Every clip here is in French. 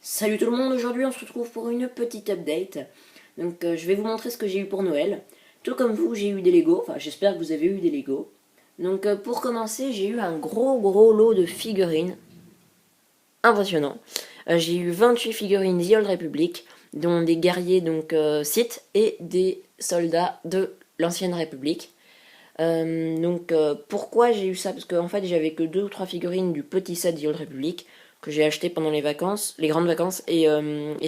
Salut tout le monde, aujourd'hui on se retrouve pour une petite update. Donc je vais vous montrer ce que j'ai eu pour Noël. Tout comme vous, j'ai eu des Lego, enfin j'espère que vous avez eu des Lego. Donc pour commencer, j'ai eu un gros lot de figurines. Impressionnant. J'ai eu 28 figurines The Old Republic, dont des guerriers donc Sith et des soldats de l'ancienne République. Pourquoi j'ai eu ça? Parce qu'en fait j'avais que 2 ou 3 figurines du petit set The Old Republic que j'ai acheté pendant les vacances, les grandes vacances, et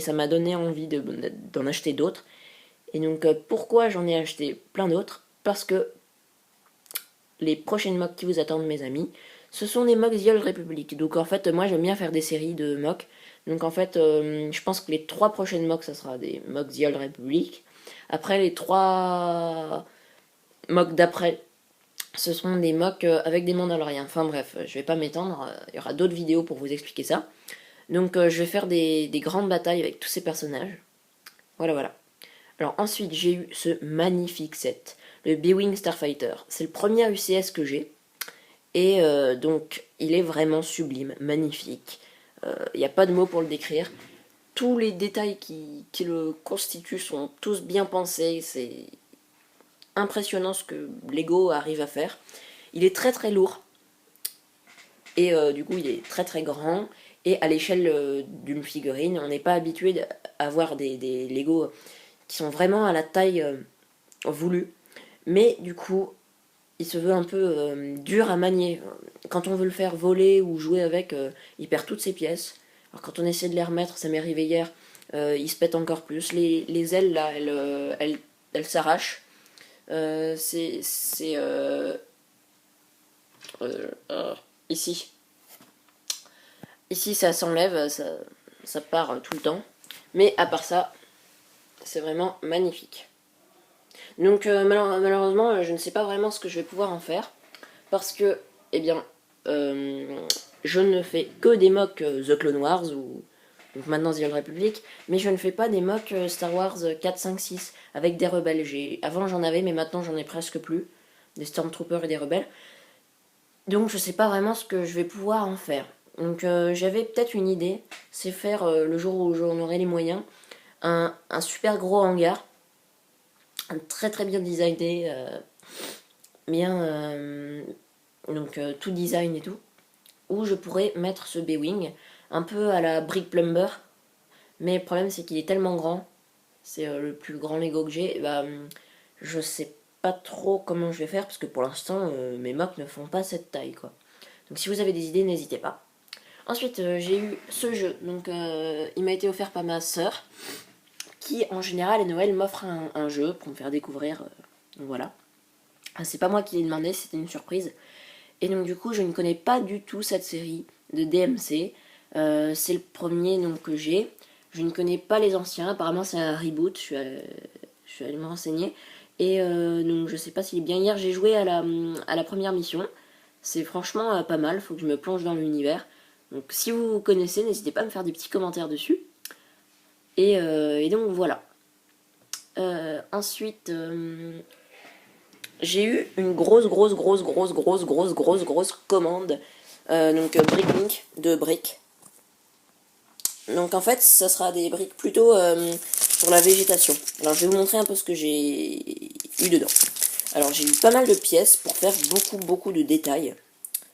ça m'a donné envie d'en acheter d'autres. Et donc pourquoi j'en ai acheté plein d'autres? Parce que les prochaines mocks qui vous attendent, mes amis, ce sont des mocks The Old Republic. Donc en fait moi j'aime bien faire des séries de mocks. Donc en fait je pense que les 3 prochaines mocks ça sera des mocks The Old Republic. Après les 3 mocks d'après, ce seront des mocks avec des Mandaloriens. Enfin bref, je vais pas m'étendre, il y aura d'autres vidéos pour vous expliquer ça. Donc je vais faire des grandes batailles avec tous ces personnages. Voilà. Alors ensuite, j'ai eu ce magnifique set, le B-Wing Starfighter. C'est le premier UCS que j'ai. Et donc, il est vraiment sublime, magnifique. Il n'y a pas de mots pour le décrire. Tous les détails qui le constituent sont tous bien pensés. C'est impressionnant ce que Lego arrive à faire. Il est très lourd. Et du coup, il est très grand. Et à l'échelle d'une figurine, on n'est pas habitué à voir des Lego qui sont vraiment à la taille voulue. Mais du coup, il se veut un peu dur à manier. Quand on veut le faire voler ou jouer avec, il perd toutes ses pièces. Alors quand on essaie de les remettre, ça m'est arrivé hier, il se pète encore plus. Les ailes, là, elles s'arrachent. C'est ici. Ici, ça s'enlève, ça part tout le temps. Mais à part ça, c'est vraiment magnifique. Donc malheureusement, je ne sais pas vraiment ce que je vais pouvoir en faire. Parce que, eh bien, je ne fais que des mocks The Clone Wars ou donc maintenant The Old Republic, mais je ne fais pas des mocks Star Wars 4, 5, 6 avec des rebelles. Avant j'en avais, mais maintenant j'en ai presque plus. Des Stormtroopers et des rebelles. Donc je sais pas vraiment ce que je vais pouvoir en faire. Donc j'avais peut-être une idée, c'est faire le jour où j'en aurai les moyens, un super gros hangar, très bien designé, bien tout design et tout, où je pourrais mettre ce B-Wing, un peu à la Brick Plumber, mais le problème c'est qu'il est tellement grand, c'est le plus grand Lego que j'ai, bah, je sais pas trop comment je vais faire, parce que pour l'instant mes mocks ne font pas cette taille quoi. Donc si vous avez des idées, n'hésitez pas. Ensuite, j'ai eu ce jeu. Donc, il m'a été offert par ma sœur, qui en général à Noël m'offre un jeu pour me faire découvrir. Donc voilà. C'est pas moi qui l'ai demandé, c'était une surprise. Et donc du coup, je ne connais pas du tout cette série de DMC. C'est le premier donc, que j'ai. Je ne connais pas les anciens. Apparemment, c'est un reboot. Je suis allée me renseigner. Et donc, je sais pas s'il est bien. Hier, j'ai joué à la première mission. C'est franchement pas mal. Faut que je me plonge dans l'univers. Donc si vous connaissez, n'hésitez pas à me faire des petits commentaires dessus. Et donc voilà. Ensuite, j'ai eu une grosse commande. Bricklink de briques. Donc en fait, ça sera des briques plutôt pour la végétation. Alors je vais vous montrer un peu ce que j'ai eu dedans. Alors j'ai eu pas mal de pièces pour faire beaucoup de détails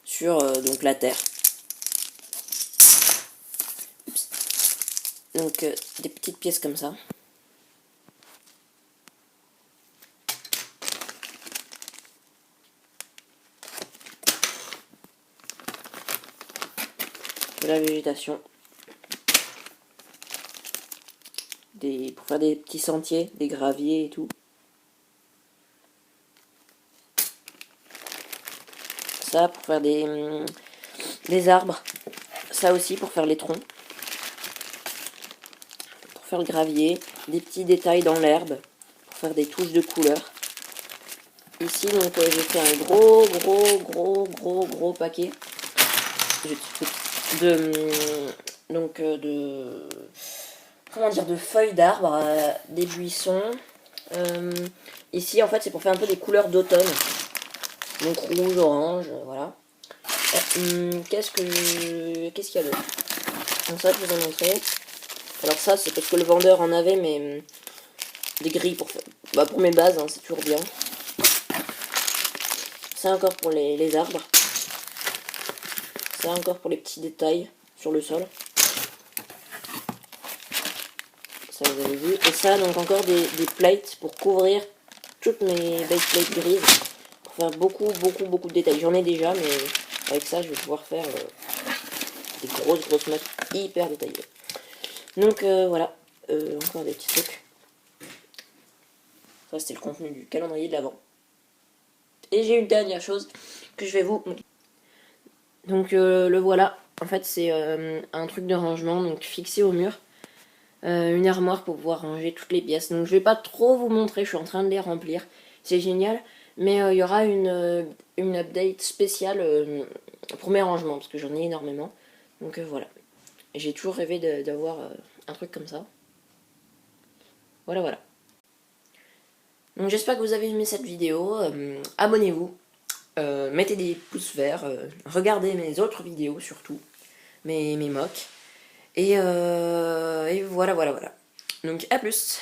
sur donc la terre. Donc des petites pièces comme ça. De la végétation. Pour faire des petits sentiers, des graviers et tout. Ça pour faire des arbres. Ça aussi pour faire les troncs. Pour faire le gravier. Des petits détails dans l'herbe. Pour faire des touches de couleur. Ici donc j'ai fait un gros paquet de feuilles d'arbres, des buissons. Ici en fait c'est pour faire un peu des couleurs d'automne. Donc rouge, orange, voilà. Qu'est-ce qu'il y a d'autre? Donc ça je vous ai montré. Alors ça, c'est parce que le vendeur en avait, mais des grilles pour mes bases, hein, c'est toujours bien. Ça encore pour les arbres. Ça encore pour les petits détails sur le sol. Ça, vous avez vu. Et ça, donc encore des plates pour couvrir toutes mes base plates grises. Pour faire beaucoup de détails. J'en ai déjà, mais avec ça, je vais pouvoir faire des grosses maps hyper détaillées. Donc voilà, encore des petits trucs. Ça, c'était le contenu du calendrier de l'Avent. Et j'ai une dernière chose que je vais vous montrer. Donc le voilà. En fait, c'est un truc de rangement, donc fixé au mur. Une armoire pour pouvoir ranger toutes les pièces. Donc je vais pas trop vous montrer, je suis en train de les remplir. C'est génial. Mais il y aura une update spéciale pour mes rangements, parce que j'en ai énormément. Donc voilà. J'ai toujours rêvé d'avoir un truc comme ça. Voilà. Donc j'espère que vous avez aimé cette vidéo. Abonnez-vous. Mettez des pouces verts. Regardez mes autres vidéos surtout. Mes mocks. Et voilà. Donc à plus.